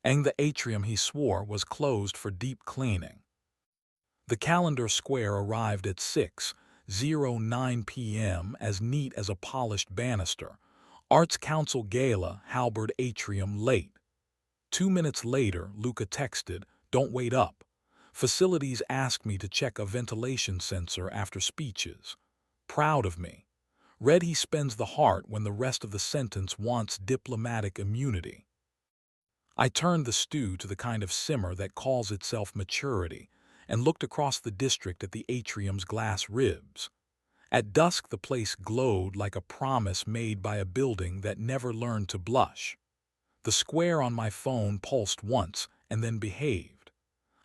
and the atrium, he swore, was closed for deep cleaning. The calendar square arrived at 6:09 p.m. as neat as a polished banister. Arts Council Gala, Halberd Atrium, late. 2 minutes later, Luca texted, "Don't wait up. Facilities asked me to check a ventilation sensor after speeches. Proud of me." Read he spends the heart when the rest of the sentence wants diplomatic immunity. I turned the stew to the kind of simmer that calls itself maturity and looked across the district at the atrium's glass ribs. At dusk the place glowed like a promise made by a building that never learned to blush. The square on my phone pulsed once and then behaved.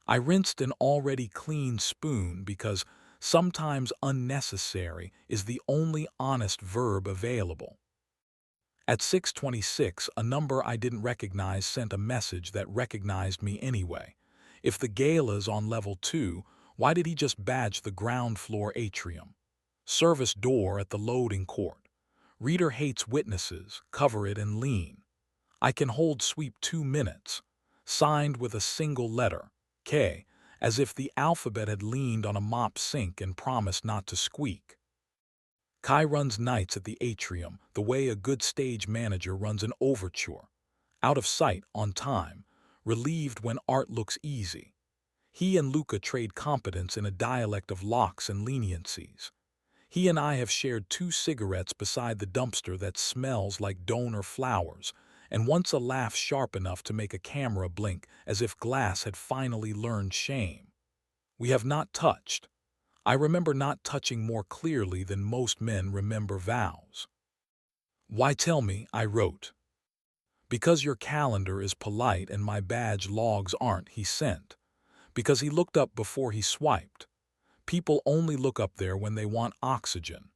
I rinsed an already clean spoon because sometimes unnecessary is the only honest verb available. At 6:26, a number I didn't recognize sent a message that recognized me anyway. If the gala's on level 2, why did he just badge the ground floor atrium? Service door at the loading court. Reader hates witnesses, cover it and lean. I can hold sweep 2 minutes. Signed with a single letter, K, as if the alphabet had leaned on a mop sink and promised not to squeak. Kai runs nights at the atrium the way a good stage manager runs an overture. Out of sight, on time, relieved when art looks easy. He and Luca trade competence in a dialect of locks and leniencies. He and I have shared 2 cigarettes beside the dumpster that smells like donor flowers, and once a laugh sharp enough to make a camera blink as if glass had finally learned shame. We have not touched. I remember not touching more clearly than most men remember vows. "Why tell me?" I wrote. "Because your calendar is polite and my badge logs aren't," he sent. Because he looked up before he swiped. People only look up there when they want oxygen.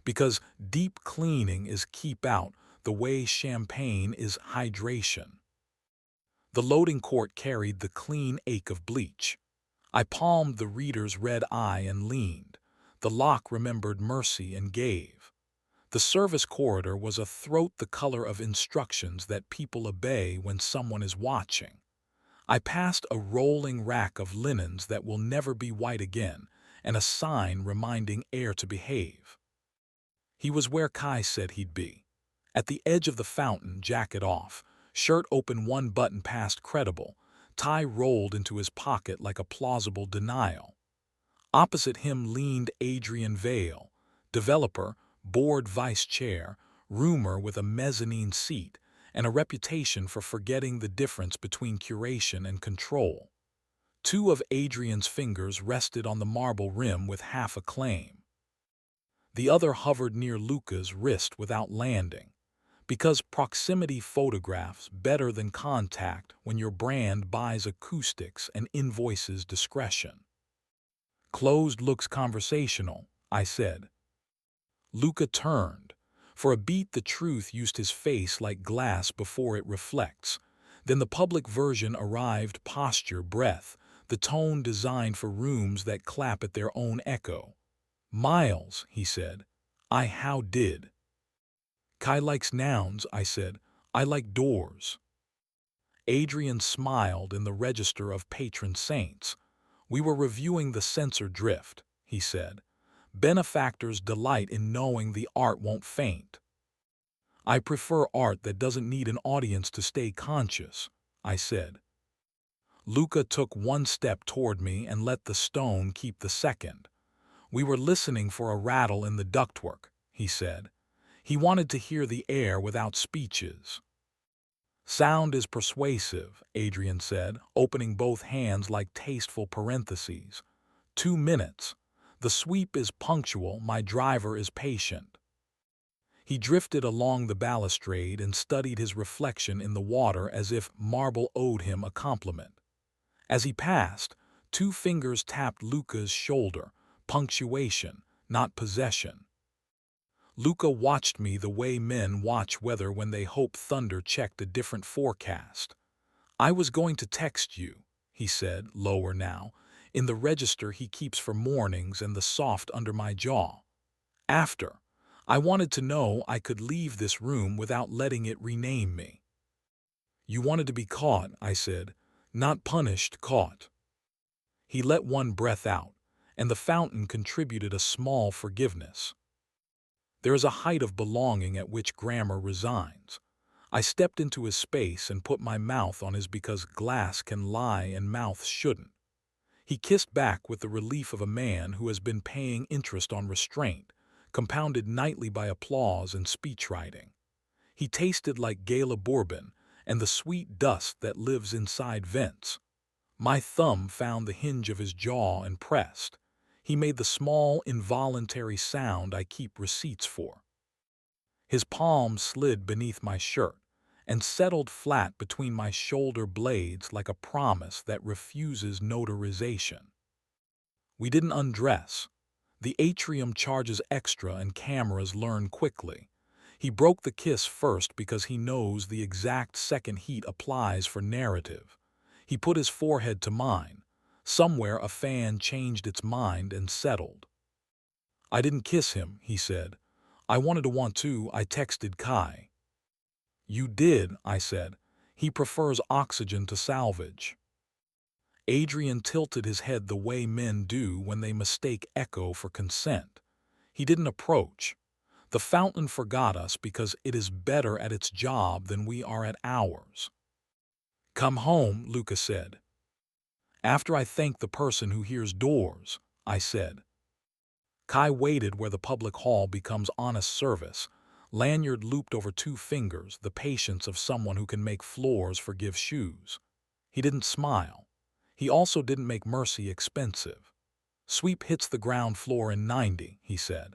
Because deep cleaning is keep out the way champagne is hydration. The loading court carried the clean ache of bleach. I palmed the reader's red eye and leaned. The lock remembered mercy and gave. The service corridor was a throat the color of instructions that people obey when someone is watching. I passed a rolling rack of linens that will never be white again, and a sign reminding air to behave. He was where Kai said he'd be. At the edge of the fountain, jacket off, shirt open 1 button past credible, tie rolled into his pocket like a plausible denial. Opposite him leaned Adrian Vale, developer, board vice chair, roomer with a mezzanine seat, and a reputation for forgetting the difference between curation and control. 2 of Adrian's fingers rested on the marble rim with half a claim. The other hovered near Luca's wrist without landing. Because proximity photographs better than contact when your brand buys acoustics and invoices discretion. "Closed looks conversational," I said. Luca turned. For a beat the truth used his face like glass before it reflects. Then the public version arrived, posture, breath, the tone designed for rooms that clap at their own echo. "Miles," he said. "I how did." "Kai likes nouns," I said. "I like doors." Adrian smiled in the register of patron saints. "We were reviewing the censor drift," he said. "Benefactors delight in knowing the art won't faint." "I prefer art that doesn't need an audience to stay conscious," I said. Luca took 1 step toward me and let the stone keep the second. "We were listening for a rattle in the ductwork," he said. He wanted to hear the air without speeches. "Sound is persuasive," Adrian said, opening both hands like tasteful parentheses. 2 minutes. The sweep is punctual, my driver is patient." He drifted along the balustrade and studied his reflection in the water as if marble owed him a compliment. As he passed, 2 fingers tapped Luca's shoulder, punctuation, not possession. Luca watched me the way men watch weather when they hope thunder checked a different forecast. "I was going to text you," he said, lower now, in the register he keeps for mornings and the soft under my jaw. "After. I wanted to know I could leave this room without letting it rename me." You wanted to be caught, I said. Not punished, caught. He let one breath out, and the fountain contributed a small forgiveness. There is a height of belonging at which grammar resigns. I stepped into his space and put my mouth on his because glass can lie and mouths shouldn't. He kissed back with the relief of a man who has been paying interest on restraint, compounded nightly by applause and speechwriting. He tasted like gala bourbon and the sweet dust that lives inside vents. My thumb found the hinge of his jaw and pressed. He made the small, involuntary sound I keep receipts for. His palm slid beneath my shirt and settled flat between my shoulder blades like a promise that refuses notarization. We didn't undress. The atrium charges extra and cameras learn quickly. He broke the kiss first because he knows the exact second heat applies for narrative. He put his forehead to mine. Somewhere a fan changed its mind and settled. I didn't kiss him, he said. I wanted to want to, I texted Kai. You did, I said. He prefers oxygen to salvage. Adrian tilted his head the way men do when they mistake echo for consent. He didn't approach. The fountain forgot us because it is better at its job than we are at ours. Come home, Luca said. After I thank the person who hears doors, I said. Kai waited where the public hall becomes honest service, lanyard looped over 2 fingers, the patience of someone who can make floors forgive shoes. He didn't smile. He also didn't make mercy expensive. Sweep hits the ground floor in 90, he said.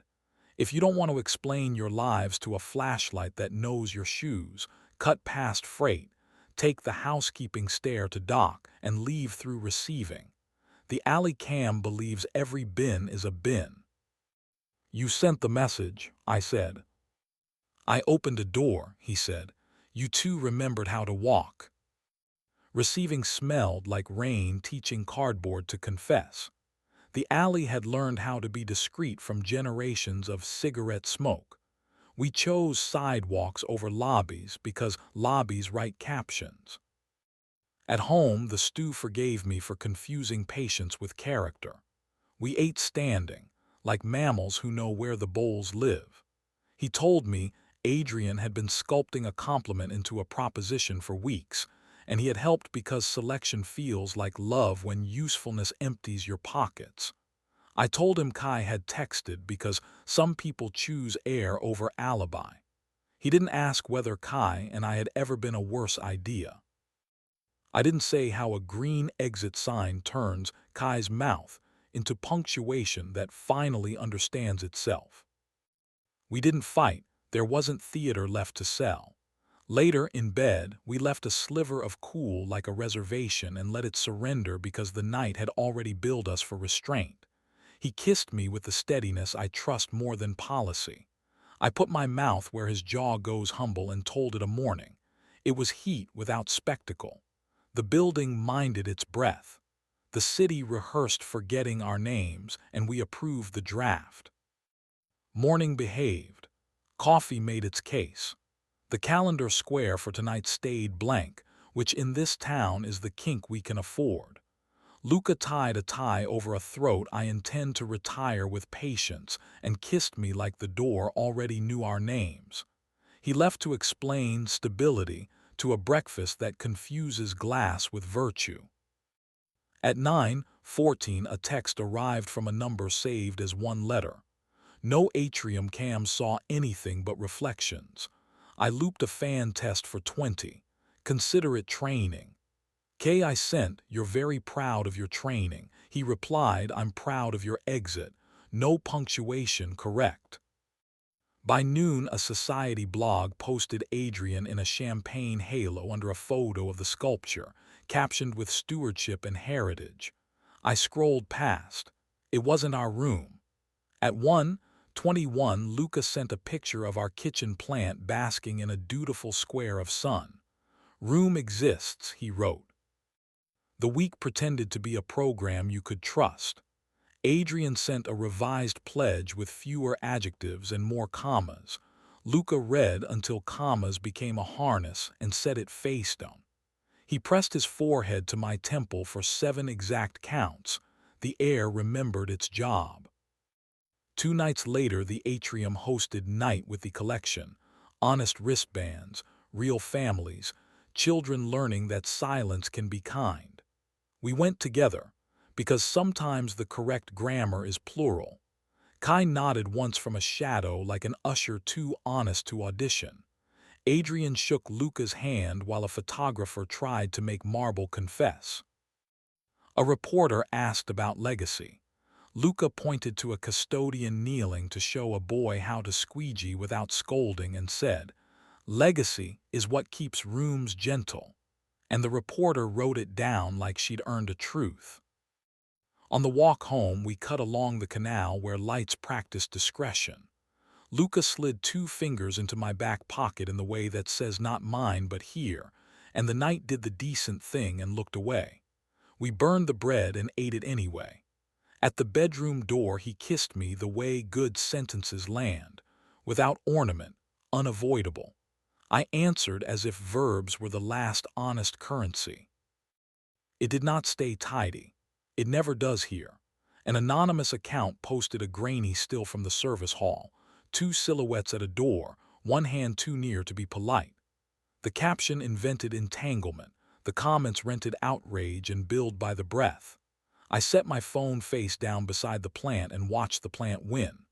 If you don't want to explain your lives to a flashlight that knows your shoes, cut past freight, take the housekeeping stair to dock, and leave through receiving. The alley cam believes every bin is a bin. You sent the message, I said. I opened a door, he said. You two remembered how to walk. Receiving smelled like rain teaching cardboard to confess. The alley had learned how to be discreet from generations of cigarette smoke. We chose sidewalks over lobbies because lobbies write captions. At home, the stew forgave me for confusing patience with character. We ate standing, like mammals who know where the bowls live. He told me Adrian had been sculpting a compliment into a proposition for weeks, and he had helped because selection feels like love when usefulness empties your pockets. I told him Kai had texted because some people choose air over alibi. He didn't ask whether Kai and I had ever been a worse idea. I didn't say how a green exit sign turns Kai's mouth into punctuation that finally understands itself. We didn't fight. There wasn't theater left to sell. Later, in bed, we left a sliver of cool like a reservation and let it surrender because the night had already billed us for restraint. He kissed me with the steadiness I trust more than policy. I put my mouth where his jaw goes humble and told it a morning. It was heat without spectacle. The building minded its breath. The city rehearsed forgetting our names, and we approved the draft. Morning behaved. Coffee made its case. The calendar square for tonight stayed blank, which in this town is the kink we can afford. Luca tied a tie over a throat I intend to retire with patience and kissed me like the door already knew our names. He left to explain stability to a breakfast that confuses glass with virtue. At 9:14, a text arrived from a number saved as one letter. No atrium cam saw anything but reflections. I looped a fan test for 20. Consider it training. I sent, you're very proud of your training. He replied, I'm proud of your exit. No punctuation correct. By noon, a society blog posted Adrian in a champagne halo under a photo of the sculpture, captioned with stewardship and heritage. I scrolled past. It wasn't our room. At 1:21, Luca sent a picture of our kitchen plant basking in a dutiful square of sun. Room exists, he wrote. The week pretended to be a program you could trust. Adrian sent a revised pledge with fewer adjectives and more commas. Luca read until commas became a harness and set it face down. He pressed his forehead to my temple for 7 exact counts. The air remembered its job. 2 nights later, the atrium hosted Night with the Collection. Honest wristbands, real families, children learning that silence can be kind. We went together, because sometimes the correct grammar is plural. Kai nodded once from a shadow like an usher too honest to audition. Adrian shook Luca's hand while a photographer tried to make marble confess. A reporter asked about legacy. Luca pointed to a custodian kneeling to show a boy how to squeegee without scolding and said, "Legacy is what keeps rooms gentle." And the reporter wrote it down like she'd earned a truth. On the walk home, we cut along the canal where lights practiced discretion. Luca slid 2 fingers into my back pocket in the way that says not mine but here, and the knight did the decent thing and looked away. We burned the bread and ate it anyway. At the bedroom door he kissed me the way good sentences land, without ornament, unavoidable. I answered as if verbs were the last honest currency. It did not stay tidy. It never does here. An anonymous account posted a grainy still from the service hall, 2 silhouettes at a door, one hand too near to be polite. The caption invented entanglement, the comments rented outrage and billed by the breath. I set my phone face down beside the plant and watched the plant win.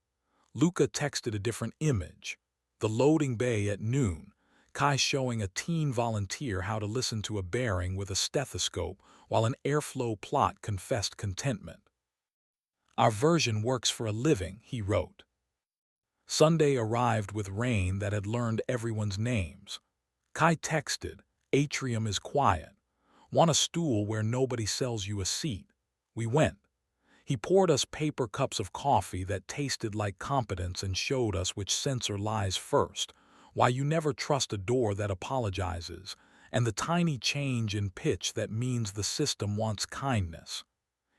Luca texted a different image. The loading bay at noon, Kai showing a teen volunteer how to listen to a bearing with a stethoscope while an airflow plot confessed contentment. "Our version works for a living," he wrote. Sunday arrived with rain that had learned everyone's names. Kai texted, "Atrium is quiet. Want a stool where nobody sells you a seat?" We went. He poured us paper cups of coffee that tasted like competence and showed us which sensor lies first, why you never trust a door that apologizes, and the tiny change in pitch that means the system wants kindness.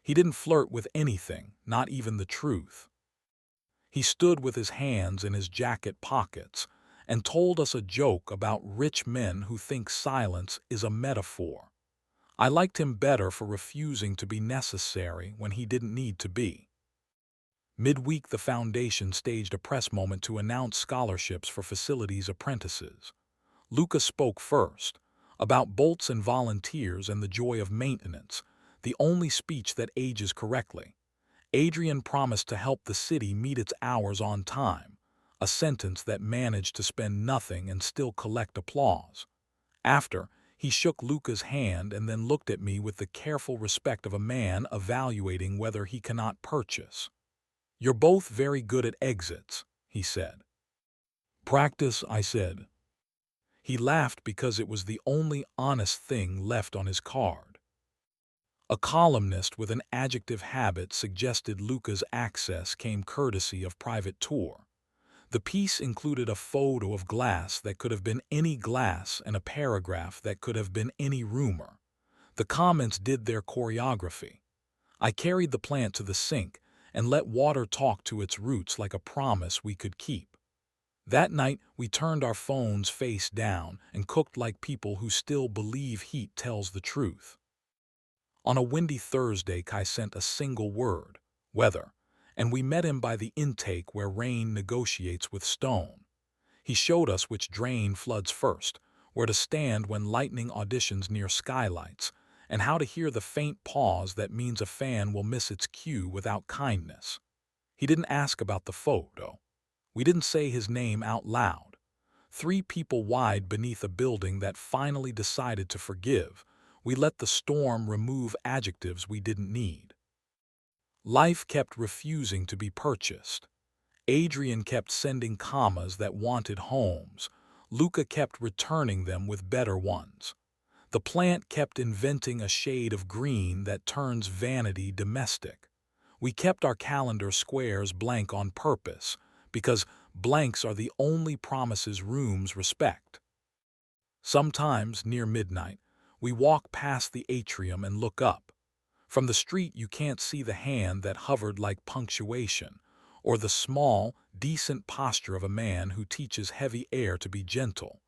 He didn't flirt with anything, not even the truth. He stood with his hands in his jacket pockets and told us a joke about rich men who think silence is a metaphor. I liked him better for refusing to be necessary when he didn't need to be. Midweek, the foundation staged a press moment to announce scholarships for facilities apprentices. Luca spoke first, about bolts and volunteers and the joy of maintenance, the only speech that ages correctly. Adrian promised to help the city meet its hours on time, a sentence that managed to spend nothing and still collect applause. After, he shook Luca's hand and then looked at me with the careful respect of a man evaluating whether he cannot purchase. "You're both very good at exits," he said. "Practice," I said. He laughed because it was the only honest thing left on his card. A columnist with an adjective habit suggested Luca's access came courtesy of private tour. The piece included a photo of glass that could have been any glass and a paragraph that could have been any rumor. The comments did their choreography. I carried the plant to the sink and let water talk to its roots like a promise we could keep. That night, we turned our phones face down and cooked like people who still believe heat tells the truth. On a windy Thursday, Kai sent a single word, weather, and we met him by the intake where rain negotiates with stone. He showed us which drain floods first, where to stand when lightning auditions near skylights, and how to hear the faint pause that means a fan will miss its cue without kindness. He didn't ask about the photo. We didn't say his name out loud. 3 people wide beneath a building that finally decided to forgive, we let the storm remove adjectives we didn't need. Life kept refusing to be purchased. Adrian kept sending commas that wanted homes. Luca kept returning them with better ones. The plant kept inventing a shade of green that turns vanity domestic. We kept our calendar squares blank on purpose, because blanks are the only promises rooms respect. Sometimes, near midnight, we walk past the atrium and look up. From the street you can't see the hand that hovered like punctuation, or the small, decent posture of a man who teaches heavy air to be gentle.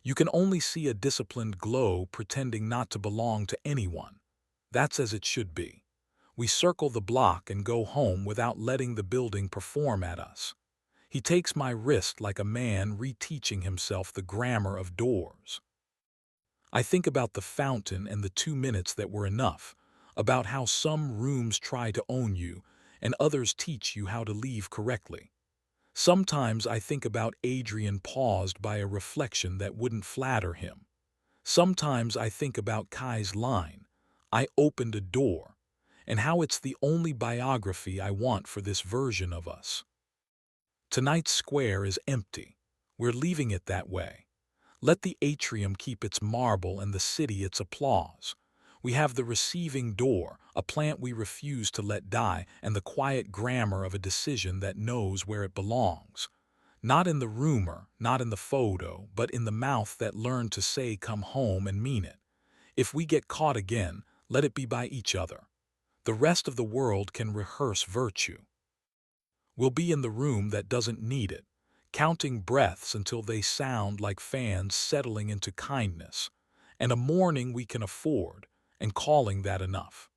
You can only see a disciplined glow pretending not to belong to anyone. That's as it should be. We circle the block and go home without letting the building perform at us. He takes my wrist like a man reteaching himself the grammar of doors. I think about the fountain and the 2 minutes that were enough, about how some rooms try to own you and others teach you how to leave correctly. Sometimes I think about Adrian paused by a reflection that wouldn't flatter him. Sometimes I think about Kai's line, "I opened a door," and how it's the only biography I want for this version of us. Tonight's square is empty. We're leaving it that way. Let the atrium keep its marble and the city its applause. We have the receiving door, a plant we refuse to let die, and the quiet grammar of a decision that knows where it belongs. Not in the rumor, not in the photo, but in the mouth that learned to say come home and mean it. If we get caught again, let it be by each other. The rest of the world can rehearse virtue. We'll be in the room that doesn't need it, counting breaths until they sound like fans settling into kindness, and a morning we can afford, and calling that enough.